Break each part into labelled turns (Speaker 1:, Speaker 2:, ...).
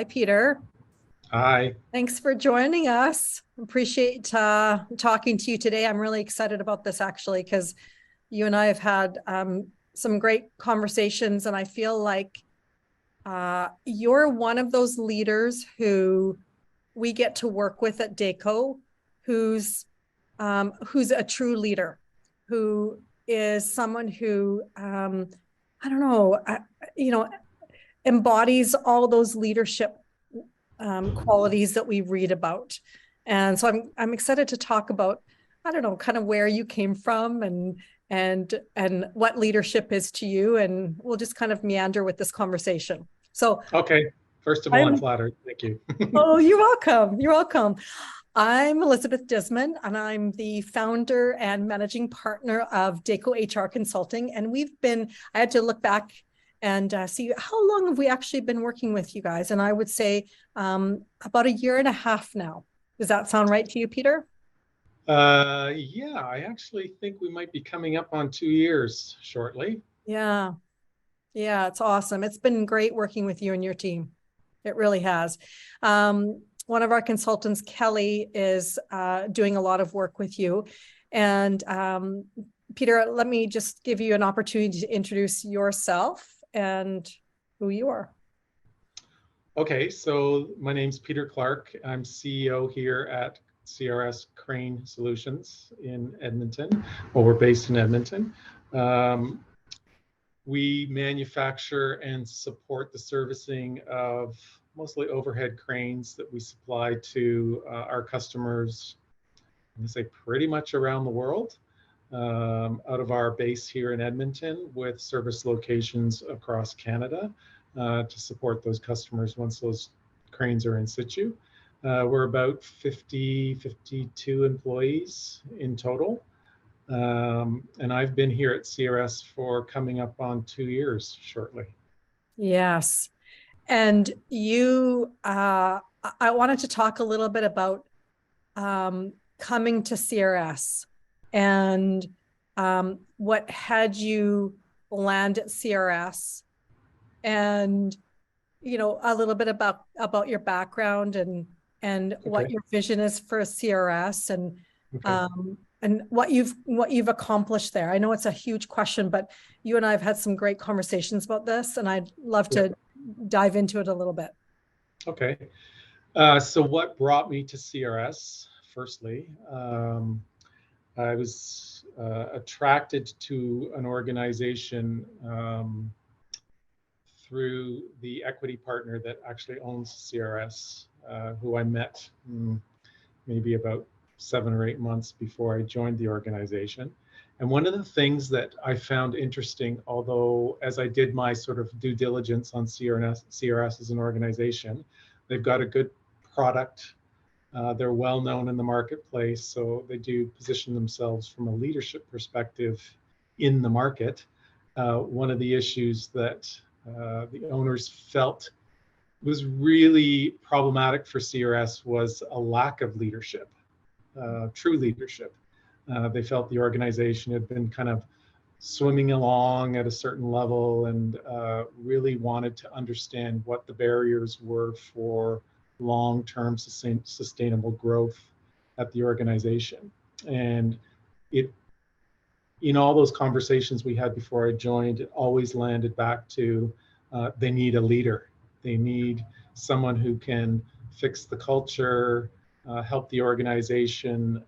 Speaker 1: Hi, Peter.
Speaker 2: Hi.
Speaker 1: Thanks for joining us. Appreciate talking to you today. I'm really excited about this actually, because you and I have had some great conversations, and I feel like you're one of those leaders who we get to work with at Daeco, who's a true leader, who is someone who I don't know, you know, embodies all those leadership qualities that we read about. And so I'm excited to talk about, I don't know, kind of where you came from and what leadership is to you. And we'll just kind of meander with this conversation. So
Speaker 2: Okay. First of all, I'm
Speaker 1: I'm,
Speaker 2: flattered. Thank you.
Speaker 1: oh, you're welcome. You're welcome. I'm Elizabeth Disman, and I'm the founder and managing partner of Daeco HR Consulting. And I had to look back and see how long have we actually been working with you guys. And I would say about a year and a half now. Does that sound right to you, Peter?
Speaker 2: Yeah, I actually think we might be coming up on 2 years shortly.
Speaker 1: Yeah. Yeah, it's awesome. It's been great working with you and your team. It really has. One of our consultants, Kelly, is doing a lot of work with you. And Peter, let me just give you an opportunity to introduce yourself and who you are.
Speaker 2: Okay, so my name's Peter Clark. I'm CEO here at CRS Crane Solutions in Edmonton. Well, we're based in Edmonton. Um, we manufacture and support the servicing of mostly overhead cranes that we supply to our customers, I'm going to say pretty much around the world. Out of our base here in Edmonton with service locations across Canada to support those customers once those cranes are in situ. We're about 52 employees in total. And I've been here at CRS for coming up on 2 years shortly.
Speaker 1: Yes. And I wanted to talk a little bit about coming to CRS and what had you land at CRS, and a little bit about your background and what
Speaker 2: Okay.
Speaker 1: your vision is for CRS
Speaker 2: Okay.
Speaker 1: and what you've accomplished there. I know it's a huge question, but you and I have had some great conversations about this, and I'd love
Speaker 2: Yeah.
Speaker 1: to dive into it a little bit.
Speaker 2: Okay. So what brought me to CRS? Firstly, I was attracted to an organization through the equity partner that actually owns CRS, who I met maybe about 7 or 8 months before I joined the organization. And one of the things that I found interesting, although as I did my sort of due diligence on CRS as an organization, they've got a good product. They're well known in the marketplace, so they do position themselves from a leadership perspective in the market. One of the issues that the owners felt was really problematic for CRS was a lack of leadership, true leadership. They felt the organization had been kind of swimming along at a certain level and really wanted to understand what the barriers were for long-term sustainable growth at the organization. And it, in all those conversations we had before I joined, it always landed back to they need a leader. They need someone who can fix the culture, help the organization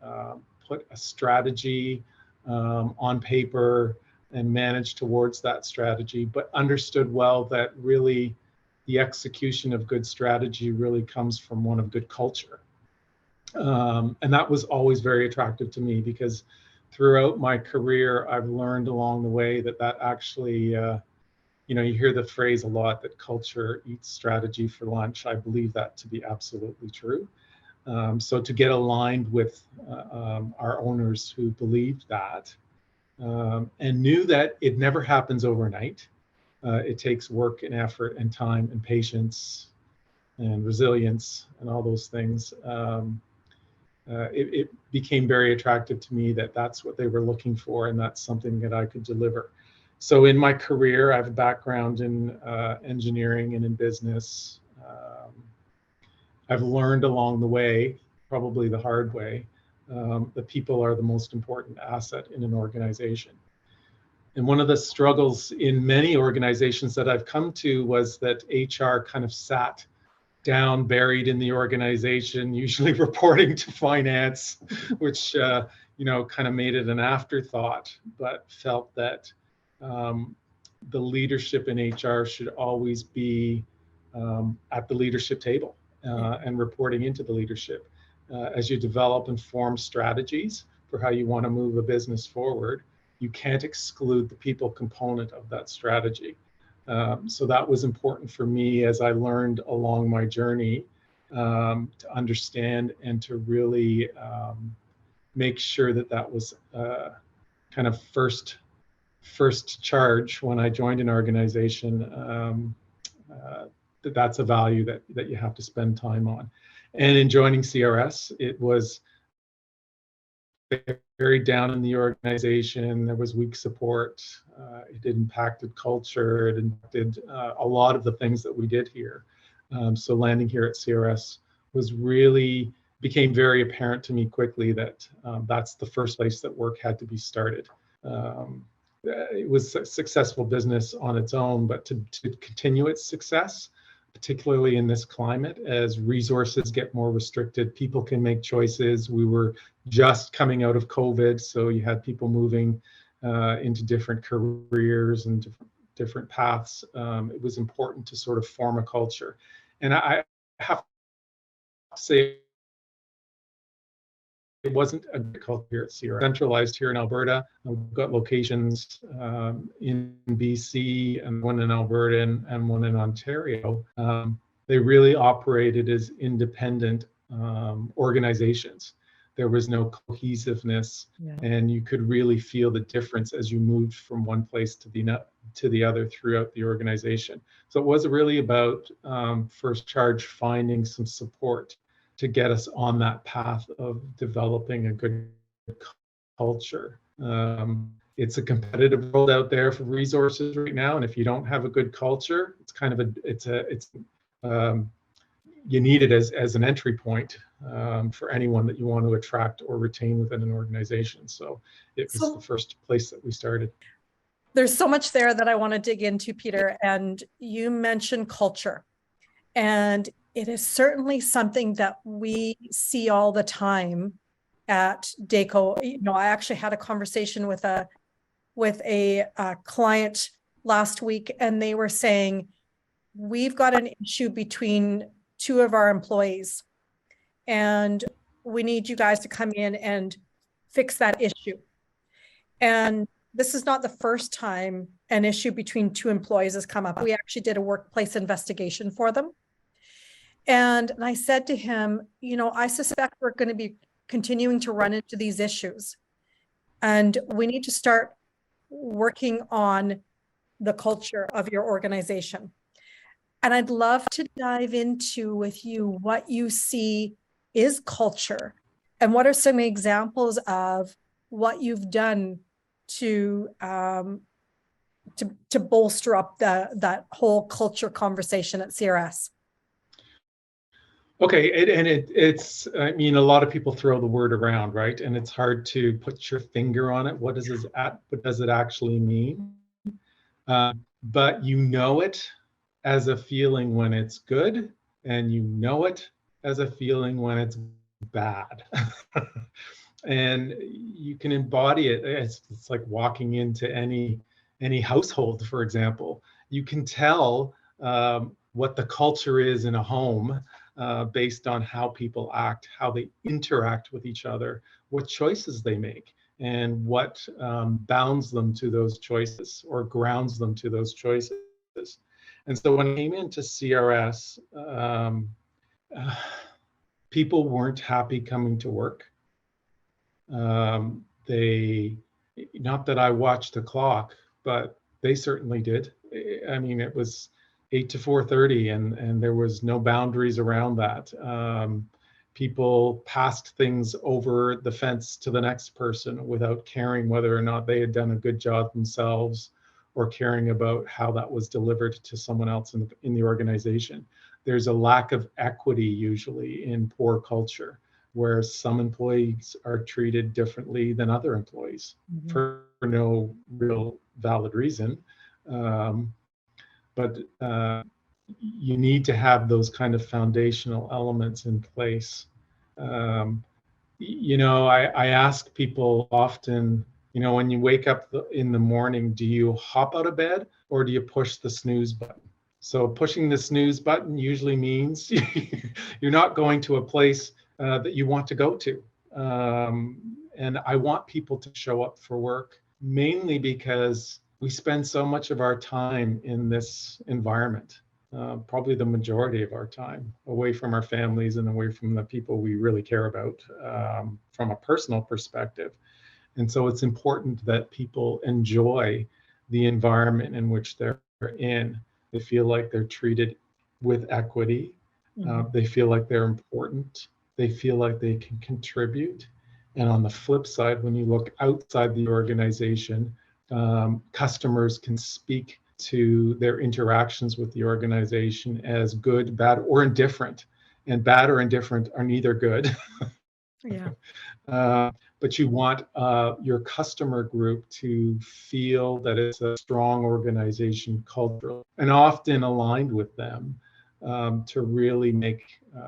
Speaker 2: put a strategy on paper and manage towards that strategy, but understood well that really the execution of good strategy really comes from one of good culture. And that was always very attractive to me because throughout my career, I've learned along the way that actually, you hear the phrase a lot that culture eats strategy for lunch. I believe that to be absolutely true. So to get aligned with our owners who believed that and knew that it never happens overnight. It takes work and effort and time and patience and resilience and all those things. It became very attractive to me that that's what they were looking for, and that's something that I could deliver. So in my career, I have a background in engineering and in business. I've learned along the way, probably the hard way, that people are the most important asset in an organization. And one of the struggles in many organizations that I've come to was that HR kind of sat down, buried in the organization, usually reporting to finance, which kind of made it an afterthought, but felt that the leadership in HR should always be at the leadership table and reporting into the leadership. As you develop and form strategies for how you want to move a business forward, you can't exclude the people component of that strategy. So that was important for me as I learned along my journey to understand and to really make sure that that was kind of first charge when I joined an organization. That's a value that you have to spend time on. And in joining CRS, it was very down in the organization. There was weak support. It impacted culture. It impacted a lot of the things that we did here. So landing here at CRS became very apparent to me quickly that that's the first place that work had to be started. It was a successful business on its own, but to continue its success, particularly in this climate, as resources get more restricted, people can make choices. We were just coming out of COVID, so you had people moving into different careers and different paths. It was important to sort of form a culture. And I have to say, it wasn't a good culture here at CRS. Centralized here in Alberta. We've got locations in BC and one in Alberta and one in Ontario. They really operated as independent organizations. There was no cohesiveness, and you could really feel the difference as you moved from one place to the other throughout the organization. So it was really about first charge finding some support to get us on that path of developing a good culture. It's a competitive world out there for resources right now, and if you don't have a good culture, it's kind of you need it as an entry point for anyone that you want to attract or retain within an organization. So it was the first place that we started.
Speaker 1: There's so much there that I want to dig into, Peter, and you mentioned culture. And it is certainly something that we see all the time at Daeco. I actually had a conversation with a client last week, and they were saying, we've got an issue between two of our employees, and we need you guys to come in and fix that issue. And this is not the first time an issue between two employees has come up. We actually did a workplace investigation for them. And I said to him, I suspect we're going to be continuing to run into these issues. And we need to start working on the culture of your organization. And I'd love to dive into with you what you see is culture and what are some examples of what you've done to bolster up that whole culture conversation at CRS.
Speaker 2: Okay, it's I mean, a lot of people throw the word around, right? And it's hard to put your finger on it. What does it actually mean? But you know it as a feeling when it's good, and you know it as a feeling when it's bad. And you can embody it. It's like walking into any household, for example. You can tell what the culture is in a home based on how people act, how they interact with each other, what choices they make, and what bounds them to those choices or grounds them to those choices. And so when I came into CRS, people weren't happy coming to work. They, not that I watched the clock, but they certainly did. I mean, it was 8 to 4:30, and there was no boundaries around that. People passed things over the fence to the next person without caring whether or not they had done a good job themselves or caring about how that was delivered to someone else in the organization. there's a lack of equity usually in poor culture, where some employees are treated differently than other employees for no real valid reason. But you need to have those kind of foundational elements in place. I ask people often, when you wake up in the morning, do you hop out of bed or do you push the snooze button? So pushing the snooze button usually means you're not going to a place that you want to go to. And I want people to show up for work, mainly because we spend so much of our time in this environment, probably the majority of our time, away from our families and away from the people we really care about, from a personal perspective. And so it's important that people enjoy the environment in which they're in. They feel like they're treated with equity. They feel like they're important. They feel like they can contribute. And on the flip side, when you look outside the organization, customers can speak to their interactions with the organization as good, bad, or indifferent. And bad or indifferent are neither good.
Speaker 1: Yeah.
Speaker 2: But you want your customer group to feel that it's a strong organization culturally and often aligned with them, to really make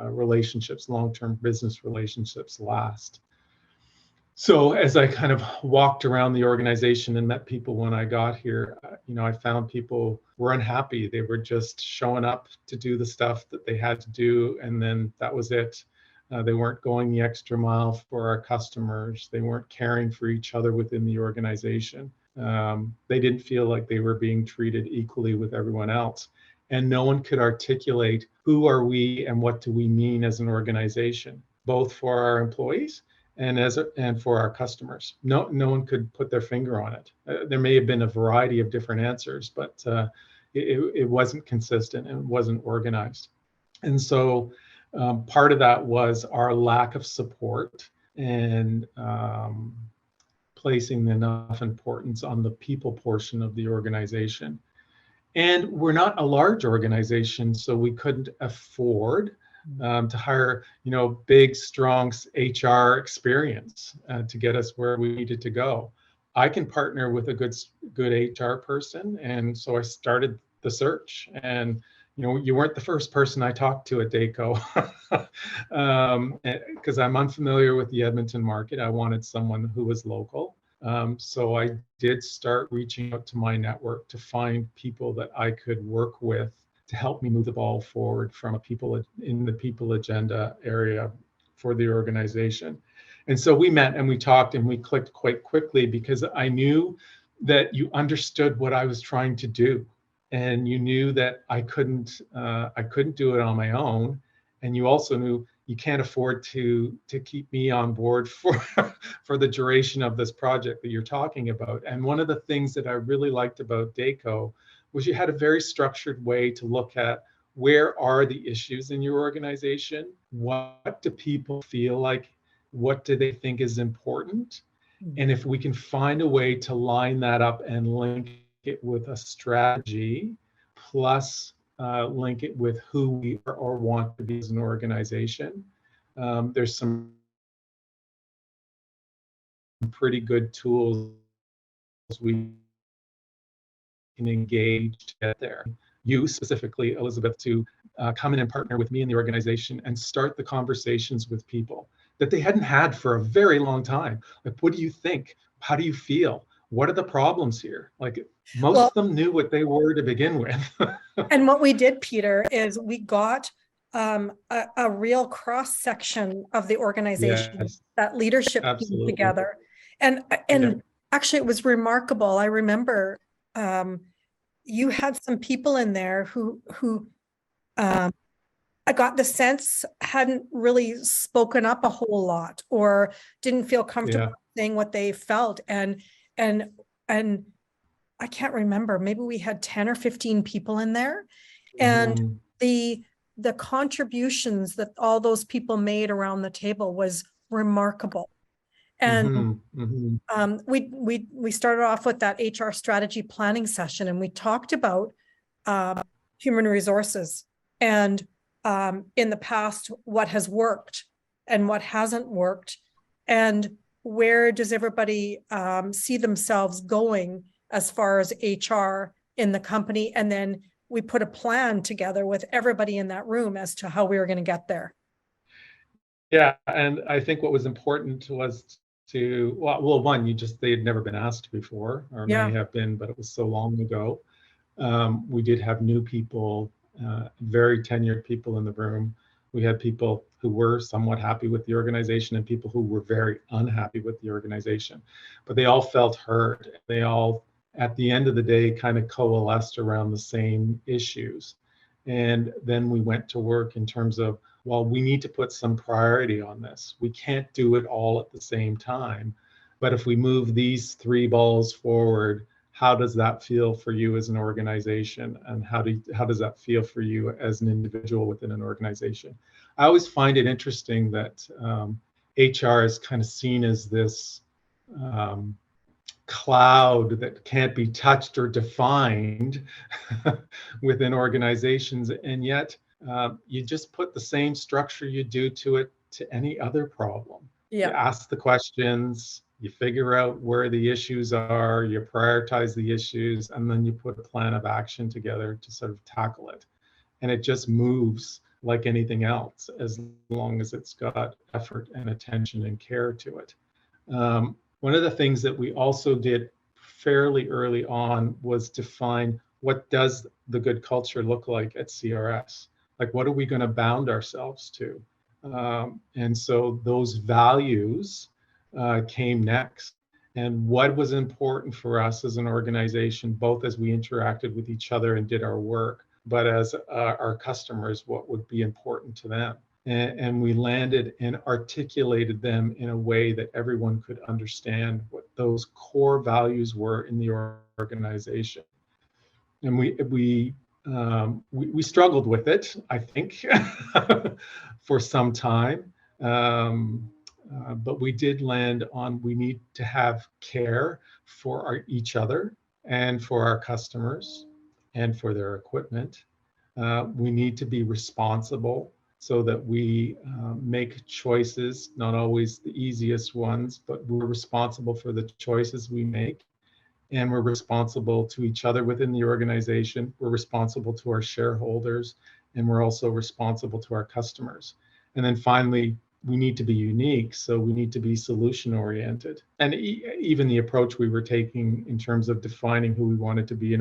Speaker 2: relationships, long-term business relationships, last. So as I kind of walked around the organization and met people when I got here, I found people were unhappy. They were just showing up to do the stuff that they had to do, and then that was it. They weren't going the extra mile for our customers. They weren't caring for each other within the organization. They didn't feel like they were being treated equally with everyone else. And no one could articulate who are we and what do we mean as an organization, both for our employees and for our customers. No one could put their finger on it. There may have been a variety of different answers, but it wasn't consistent and it wasn't organized. And so part of that was our lack of support and placing enough importance on the people portion of the organization. And we're not a large organization, so we couldn't afford to hire, big, strong HR experience to get us where we needed to go. I can partner with a good HR person, and so I started the search. And you weren't the first person I talked to at Daeco, because I'm unfamiliar with the Edmonton market. I wanted someone who was local. So I did start reaching out to my network to find people that I could work with to help me move the ball forward from in the people agenda area for the organization. And so we met and we talked and we clicked quite quickly, because I knew that you understood what I was trying to do, and you knew that I couldn't do it on my own, and you also knew you can't afford to keep me on board for the duration of this project that you're talking about. And one of the things that I really liked about Daeco was you had a very structured way to look at where are the issues in your organization, what do people feel like, what do they think is important, and if we can find a way to line that up and link it with a strategy, plus link it with who we are or want to be as an organization. There's some pretty good tools we can engage to get there. You specifically, Elizabeth, to come in and partner with me in the organization and start the conversations with people that they hadn't had for a very long time. Like, what do you think? How do you feel? What are the problems here? Like, most of them knew what they were to begin with.
Speaker 1: And what we did, Peter, is we got a real cross section of the organization,
Speaker 2: Yes,
Speaker 1: that leadership came together, and yeah. Actually, it was remarkable. I remember you had some people in there who I got the sense hadn't really spoken up a whole lot or didn't feel comfortable saying what they felt, and I can't remember, maybe we had 10 or 15 people in there, and the contributions that all those people made around the table was remarkable. And we started off with that HR strategy planning session, and we talked about human resources, and in the past, what has worked and what hasn't worked, and where does everybody see themselves going as far as HR in the company, and then we put a plan together with everybody in that room as to how we were going to get there.
Speaker 2: Yeah, and I think what was important was to, well, one, they had never been asked before, or may
Speaker 1: Yeah.
Speaker 2: have been, but it was so long ago. We did have new people, very tenured people in the room. We had people who were somewhat happy with the organization and people who were very unhappy with the organization. But they all felt heard. They all, at the end of the day, kind of coalesced around the same issues. And then we went to work in terms of, well, we need to put some priority on this. We can't do it all at the same time. But if we move these three balls forward, how does that feel for you as an organization, and how does that feel for you as an individual within an organization? I always find it interesting that HR is kind of seen as this um, cloud that can't be touched or defined within organizations, and yet you just put the same structure you do to it to any other problem. You
Speaker 1: Yeah.
Speaker 2: ask the questions, you figure out where the issues are, you prioritize the issues, and then you put a plan of action together to sort of tackle it. And it just moves like anything else, as long as it's got effort and attention and care to it. One of the things that we also did fairly early on was define, what does the good culture look like at CRS? Like, what are we going to bound ourselves to? And so those values came next. And what was important for us as an organization, both as we interacted with each other and did our work, but as our customers, what would be important to them. And we landed and articulated them in a way that everyone could understand what those core values were in the organization. And we struggled with it, I think, for some time. But we did land on, we need to have care for each other and for our customers and for their equipment. We need to be responsible so that we make choices, not always the easiest ones, but we're responsible for the choices we make. And we're responsible to each other within the organization. We're responsible to our shareholders, and we're also responsible to our customers. And then finally, we need to be unique, so we need to be solution oriented. And even the approach we were taking in terms of defining who we wanted to be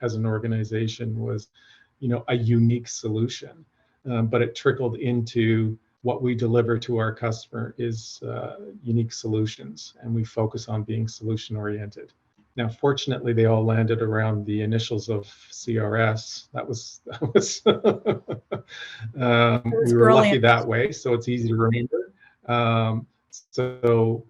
Speaker 2: as an organization was, a unique solution. But it trickled into what we deliver to our customer is unique solutions, and we focus on being solution oriented. Now, fortunately, they all landed around the initials of CRS. We were lucky
Speaker 1: Brilliant.
Speaker 2: that way, so it's easy to remember. So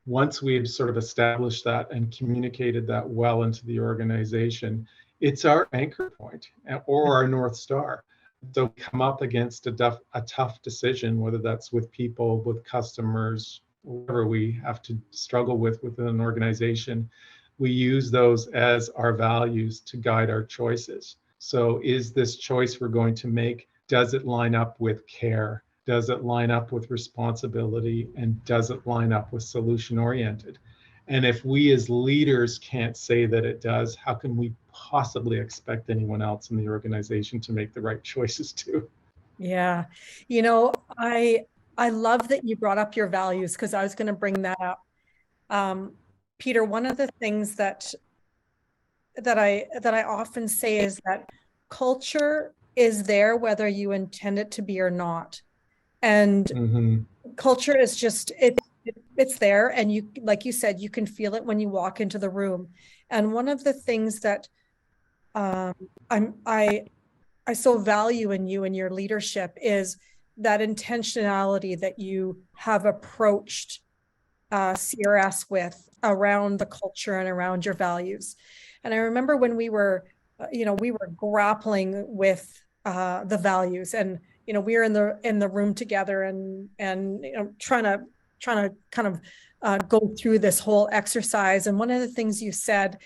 Speaker 2: once we had sort of established that and communicated that well into the organization, it's our anchor point or our North Star. So come up against a tough decision, whether that's with people, with customers, whatever we have to struggle with within an organization, we use those as our values to guide our choices. So is this choice we're going to make, does it line up with care? Does it line up with responsibility? And does it line up with solution oriented? And if we as leaders can't say that it does, how can we possibly expect anyone else in the organization to make the right choices too?
Speaker 1: Yeah. I love that you brought up your values, because I was going to bring that up. Peter, one of the things that I often say is that culture is there whether you intend it to be or not. And
Speaker 2: Mm-hmm.
Speaker 1: culture is just it's there, and you, like you said, you can feel it when you walk into the room. And one of the things that um, I so value in you and your leadership is that intentionality that you have approached CRS with around the culture and around your values. And I remember when we were grappling with the values, and we were in the room together, and trying to kind of go through this whole exercise. And one of the things you said,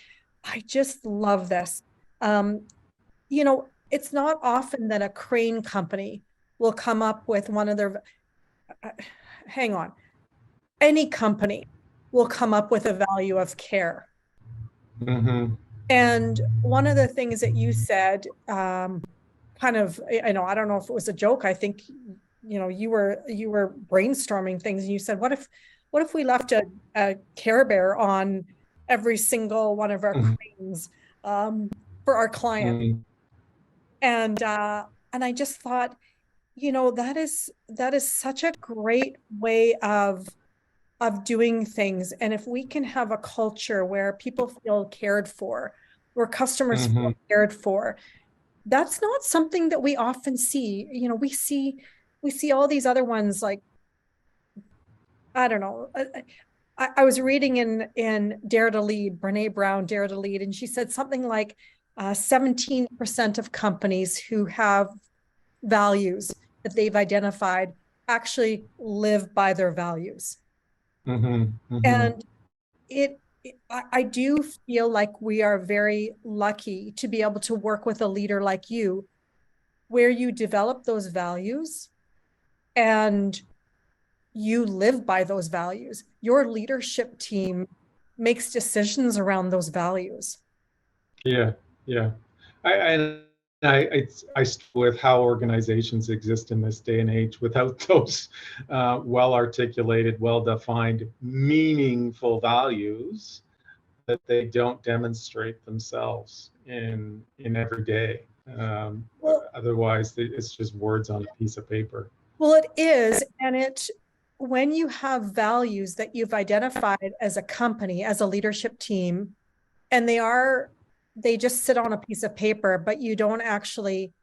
Speaker 1: I just love this. Um, it's not often that a crane company will come up with one of their, hang on, any company will come up with a value of care.
Speaker 2: Mm-hmm.
Speaker 1: And one of the things that you said, kind of, I know, I don't know if it was a joke. I think, you were brainstorming things, and you said, what if we left a Care Bear on every single one of our cranes, for our client?
Speaker 2: Mm-hmm.
Speaker 1: And I just thought, that is such a great way of doing things. And if we can have a culture where people feel cared for, where customers
Speaker 2: Mm-hmm.
Speaker 1: feel cared for, that's not something that we often see. We see all these other ones, like, I don't know. I was reading in Dare to Lead, Brene Brown, Dare to Lead, and she said something like 17% of companies who have values that they've identified actually live by their values.
Speaker 2: Mm-hmm. Mm-hmm.
Speaker 1: And it, I do feel like we are very lucky to be able to work with a leader like you, where you develop those values and you live by those values. Your leadership team makes decisions around those values.
Speaker 2: Yeah, yeah. And I struggle with how organizations exist in this day and age without those well articulated, well defined, meaningful values that they don't demonstrate themselves in every day.
Speaker 1: Well,
Speaker 2: Otherwise, it's just words on a piece of paper.
Speaker 1: well, it is. And when you have values that you've identified as a company, as a leadership team, and they just sit on a piece of paper, but you don't actually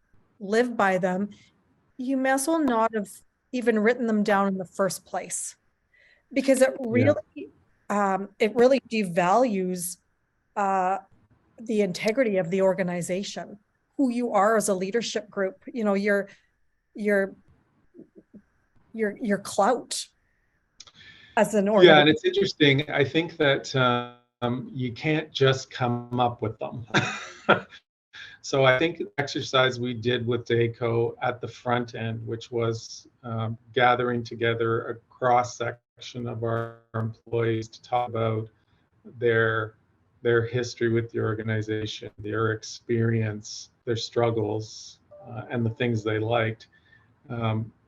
Speaker 1: live by them, you may as well not have even written them down in the first place, because
Speaker 2: Yeah.
Speaker 1: it really devalues uh, the integrity of the organization, who you are as a leadership group, your your clout as an
Speaker 2: Yeah, and
Speaker 1: organization.
Speaker 2: it's interesting. I think that you can't just come up with them. So I think the exercise we did with Daeco at the front end, which was gathering together a cross section of our employees to talk about their their history with the organization, their experience, their struggles, and the things they liked.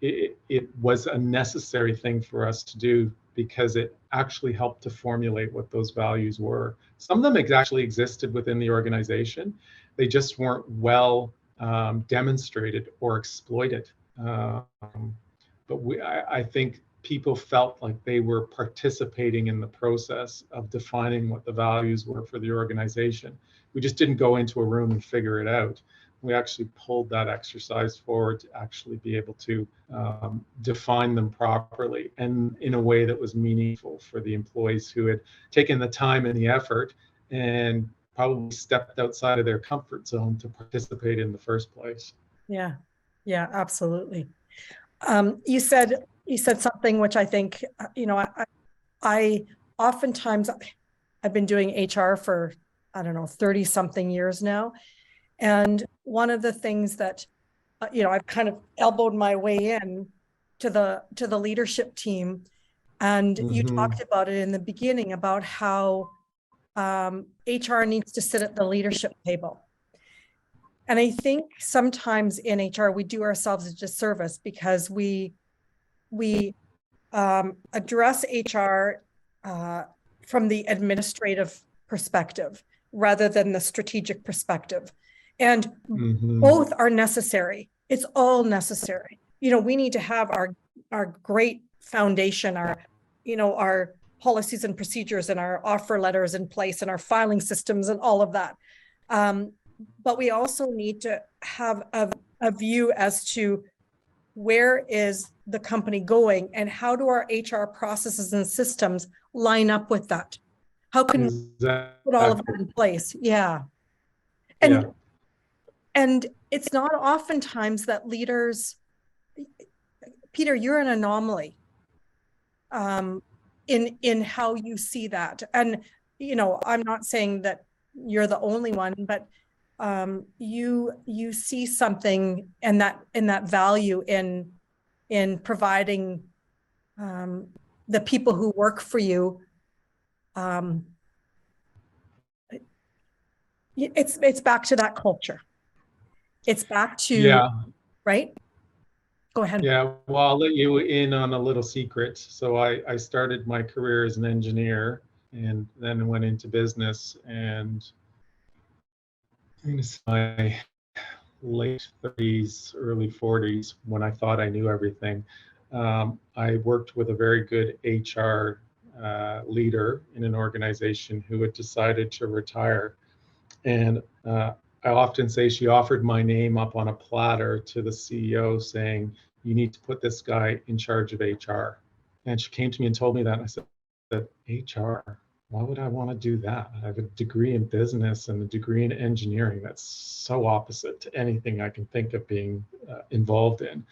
Speaker 2: It was a necessary thing for us to do because it actually helped to formulate what those values were. Some of them actually existed within the organization. They just weren't well demonstrated or exploited. But I think people felt like they were participating in the process of defining what the values were for the organization. We just didn't go into a room and figure it out. We actually pulled that exercise forward to actually be able to define them properly and in a way that was meaningful for the employees who had taken the time and the effort and probably stepped outside of their comfort zone to participate in the first place.
Speaker 1: Yeah, yeah, absolutely. You said something which I think, I oftentimes, I've been doing HR for, I don't know, 30 something years now. And one of the things that, I've kind of elbowed my way in to the leadership team. And you
Speaker 2: Mm-hmm.
Speaker 1: talked about it in the beginning about how HR needs to sit at the leadership table. And I think sometimes in HR, we do ourselves a disservice because we address HR from the administrative perspective rather than the strategic perspective. And
Speaker 2: Mm-hmm.
Speaker 1: both are necessary. It's all necessary. We need to have our great foundation, our policies and procedures and our offer letters in place and our filing systems and all of that. But we also need to have a view as to where is the company going and how do our HR processes and systems line up with that? How can we put all of that
Speaker 2: Exactly.
Speaker 1: in place? Yeah.
Speaker 2: Yeah.
Speaker 1: And it's not oftentimes that leaders, Peter, you're an anomaly in how you see that. And I'm not saying that you're the only one, but you see something in that value in providing the people who work for you. Um, it's back to that culture. It's back to,
Speaker 2: Yeah.
Speaker 1: right? Go ahead.
Speaker 2: Yeah. Well, I'll let you in on a little secret. So I started my career as an engineer and then went into business, and I'm going to say my late 30s, early 40s, when I thought I knew everything. I worked with a very good HR leader in an organization who had decided to retire. And I often say she offered my name up on a platter to the CEO saying, "You need to put this guy in charge of HR." And she came to me and told me that. And I said, HR? Why would I want to do that? I have a degree in business and a degree in engineering. That's so opposite to anything I can think of being involved in.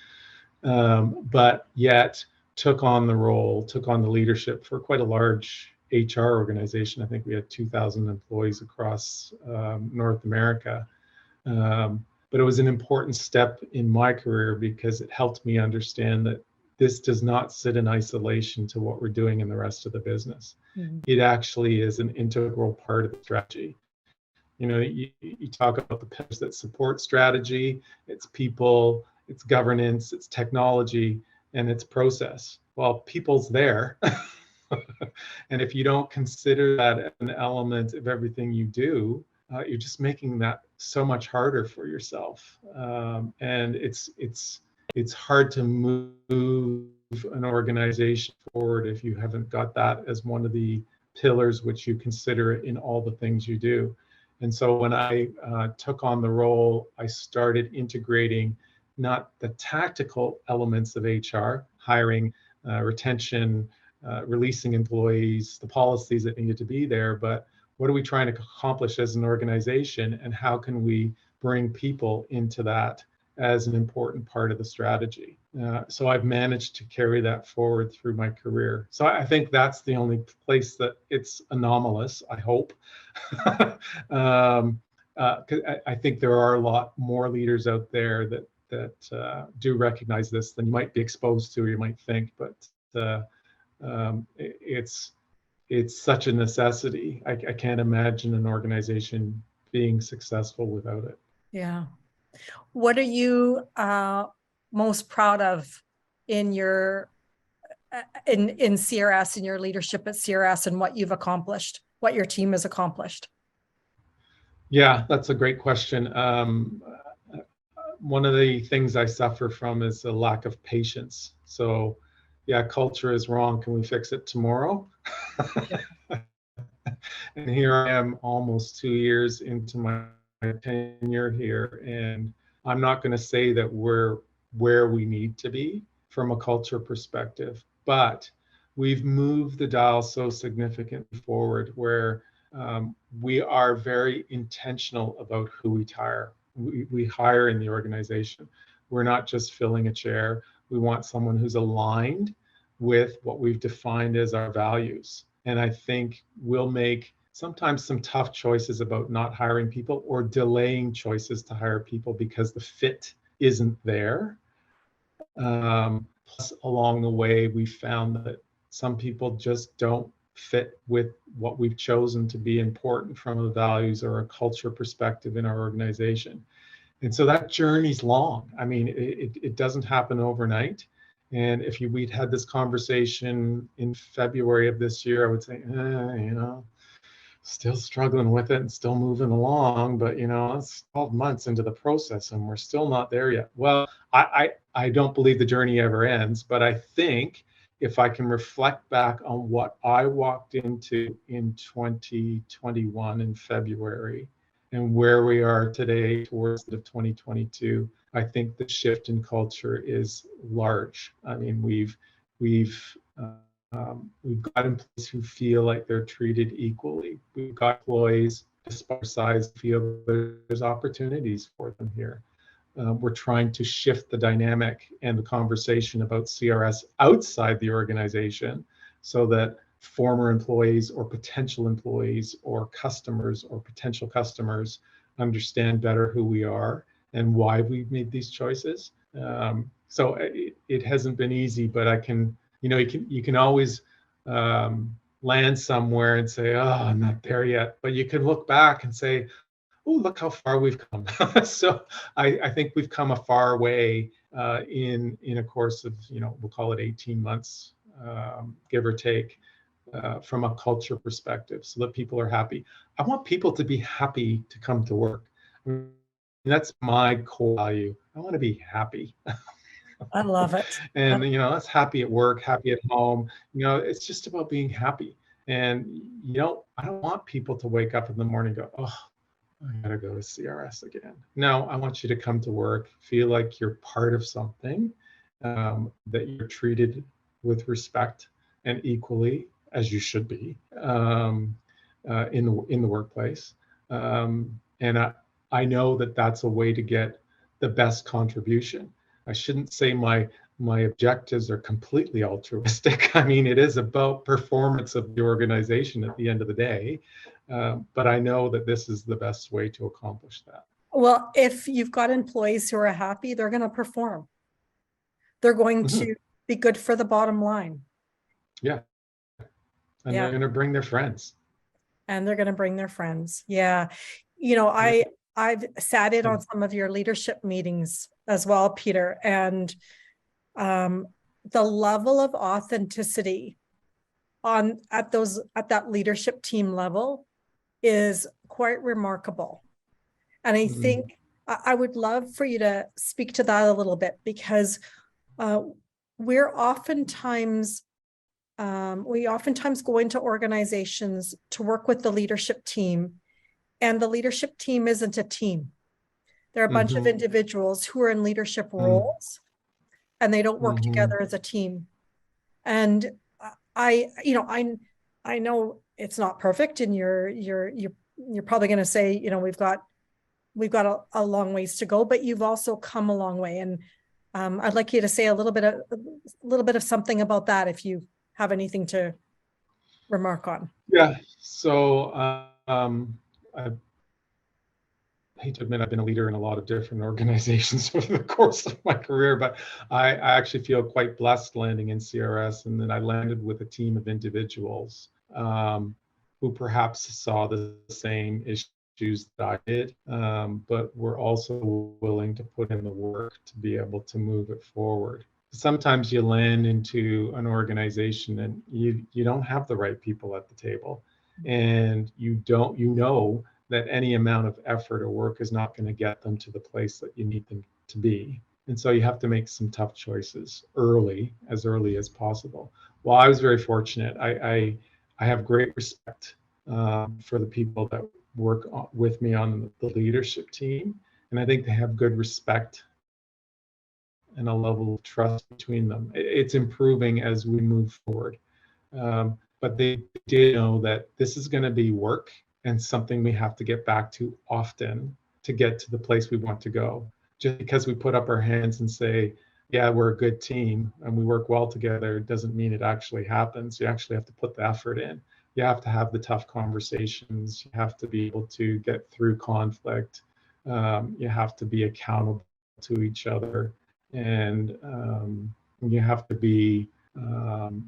Speaker 2: But yet took on the role, took on the leadership for quite a large HR organization. I think we had 2,000 employees across North America. But it was an important step in my career because it helped me understand that this does not sit in isolation to what we're doing in the rest of the business.
Speaker 1: Mhm.
Speaker 2: It actually is an integral part of the strategy. You know, you talk about the pillars that support strategy, it's people, it's governance, it's technology, and it's process. Well, people's there. And if you don't consider that an element of everything you do, you're just making that so much harder for yourself. And it's hard to move an organization forward if you haven't got that as one of the pillars which you consider in all the things you do. And so when I took on the role, I started integrating not the tactical elements of HR, hiring, retention, releasing employees, the policies that needed to be there, but what are we trying to accomplish as an organization, and how can we bring people into that as an important part of the strategy? So I've managed to carry that forward through my career. So I think that's the only place that it's anomalous, I hope. I think there are a lot more leaders out there that do recognize this than you might be exposed to or you might think, but it's such a necessity. I can't imagine an organization being successful without it.
Speaker 1: Yeah. What are you most proud of in your in CRS, in your leadership at CRS, and what you've accomplished, what your team has accomplished?
Speaker 2: Yeah, that's a great question. One of the things I suffer from is a lack of patience. So, yeah, culture is wrong. Can we fix it tomorrow? And here I am almost 2 years into my tenure here, and I'm not going to say that we're where we need to be from a culture perspective, but we've moved the dial so significantly forward where we are very intentional about who we hire. We hire in the organization. We're not just filling a chair. We want someone who's aligned with what we've defined as our values. And I think we'll make sometimes some tough choices about not hiring people or delaying choices to hire people because the fit isn't there. Plus, along the way, we found that some people just don't fit with what we've chosen to be important from a values or a culture perspective in our organization. And so that journey's long. I mean, it doesn't happen overnight. And if we'd had this conversation in February of this year, I would say, still struggling with it and still moving along, but it's 12 months into the process and we're still not there yet. Well, I don't believe the journey ever ends, but I think if I can reflect back on what I walked into in 2021 in February and where we are today towards the 2022, I think the shift in culture is large. I mean, we've got employees who feel like they're treated equally. We've got employees, despite size, feel there's opportunities for them here. We're trying to shift the dynamic and the conversation about CRS outside the organization so that former employees or potential employees or customers or potential customers understand better who we are and why we've made these choices. So it hasn't been easy, but I can, you can always land somewhere and say, oh, I'm not there yet. But you can look back and say, oh, look how far we've come. So I think we've come a far way in a course of, we'll call it 18 months, give or take, from a culture perspective, so that people are happy. I want people to be happy to come to work. I mean, that's my core value. I want to be happy.
Speaker 1: I love it.
Speaker 2: And that's happy at work, happy at home. It's just about being happy. And I don't want people to wake up in the morning and go, oh, I gotta go to CRS again. No, I want you to come to work, feel like you're part of something, that you're treated with respect and equally as you should be, in the workplace. And I know that that's a way to get the best contribution. I shouldn't say my objectives are completely altruistic. I mean, it is about performance of the organization at the end of the day. But I know that this is the best way to accomplish that.
Speaker 1: Well, if you've got employees who are happy, they're going to perform. They're going to be good for the bottom line.
Speaker 2: Yeah. And they're going to bring their friends.
Speaker 1: And they're going to bring their friends. Yeah. I've sat in on some of your leadership meetings as well, Peter, and the level of authenticity at that leadership team level is quite remarkable. And I think I would love for you to speak to that a little bit, because we oftentimes go into organizations to work with the leadership team, and the leadership team isn't a team. They're a bunch of individuals who are in leadership roles, and they don't work together as a team. And I know it's not perfect, and you're probably going to say, we've got a long ways to go, but you've also come a long way. And I'd like you to say a little bit of something about that, if you have anything to remark on.
Speaker 2: Yeah. So I hate to admit I've been a leader in a lot of different organizations over the course of my career, but I actually feel quite blessed landing in CRS, and then I landed with a team of individuals who perhaps saw the same issues that I did, but were also willing to put in the work to be able to move it forward. Sometimes you land into an organization and you don't have the right people at the table, and you know that any amount of effort or work is not going to get them to the place that you need them to be. And so you have to make some tough choices as early as possible. Well, I was very fortunate. I have great respect for the people that work with me on the leadership team. And I think they have good respect and a level of trust between them. It's improving as we move forward. But they did know that this is going to be work and something we have to get back to often to get to the place we want to go. Just because we put up our hands and say, yeah, we're a good team and we work well together, doesn't mean it actually happens. You actually have to put the effort in. You have to have the tough conversations. You have to be able to get through conflict. You have to be accountable to each other. And you have to be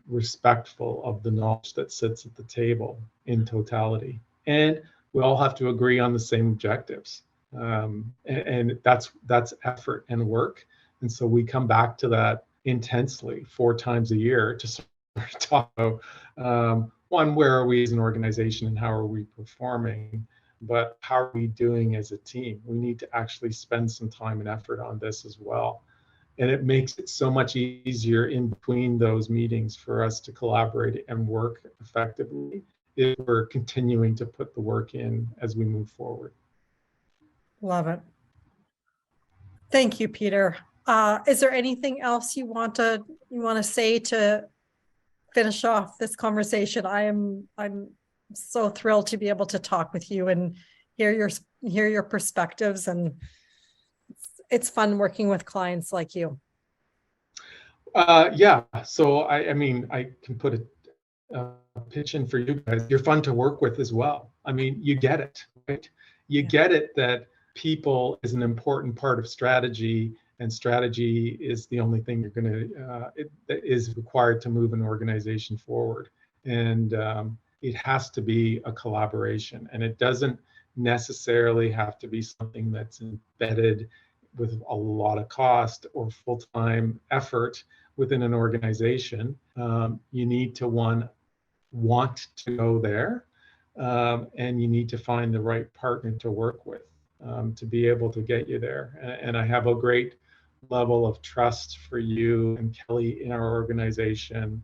Speaker 2: respectful of the knowledge that sits at the table in totality. And we all have to agree on the same objectives. And that's effort and work. And so we come back to that intensely 4 times a year to sort of talk about, one, where are we as an organization and how are we performing? But how are we doing as a team? We need to actually spend some time and effort on this as well. And it makes it so much easier in between those meetings for us to collaborate and work effectively if we're continuing to put the work in as we move forward.
Speaker 1: Love it. Thank you, Peter. Is there anything else you want to say to finish off this conversation? I'm so thrilled to be able to talk with you and hear your perspectives, and it's fun working with clients like you.
Speaker 2: Yeah. So I mean, I can put a pitch in for you guys. You're fun to work with as well. I mean, you get it, right? you
Speaker 1: Yeah.
Speaker 2: get it that people is an important part of strategy, and strategy is the only thing you're going to that is required to move an organization forward. And it has to be a collaboration, and it doesn't necessarily have to be something that's embedded with a lot of cost or full-time effort within an organization. You need to want to go there, and you need to find the right partner to work with, to be able to get you there. And I have a great level of trust for you and Kelly in our organization,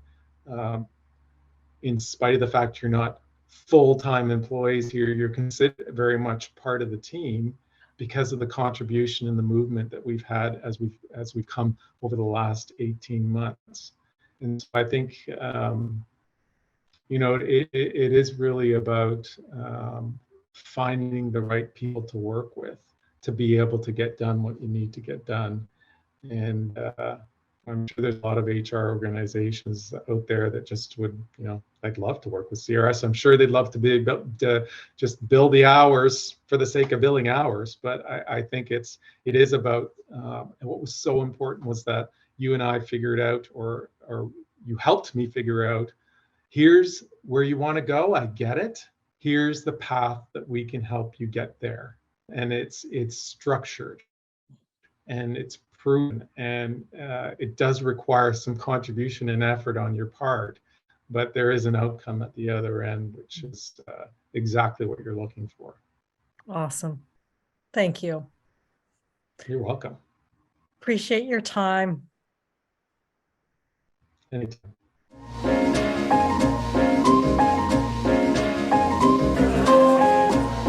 Speaker 2: um, in spite of the fact you're not full-time employees here. You're considered very much part of the team because of the contribution and the movement that we've had as we've come over the last 18 months. And so I think, it is really about finding the right people to work with to be able to get done what you need to get done. And I'm sure there's a lot of HR organizations out there that just would, I'd love to work with CRS. I'm sure they'd love to just bill the hours for the sake of billing hours. But I think it is about, and what was so important was that you and I figured out, or you helped me figure out, here's where you want to go. I get it. Here's the path that we can help you get there. And it's structured and it's proven, and it does require some contribution and effort on your part, but there is an outcome at the other end, which is exactly what you're looking for.
Speaker 1: Awesome. Thank you.
Speaker 2: You're welcome.
Speaker 1: Appreciate your time.
Speaker 2: Anytime.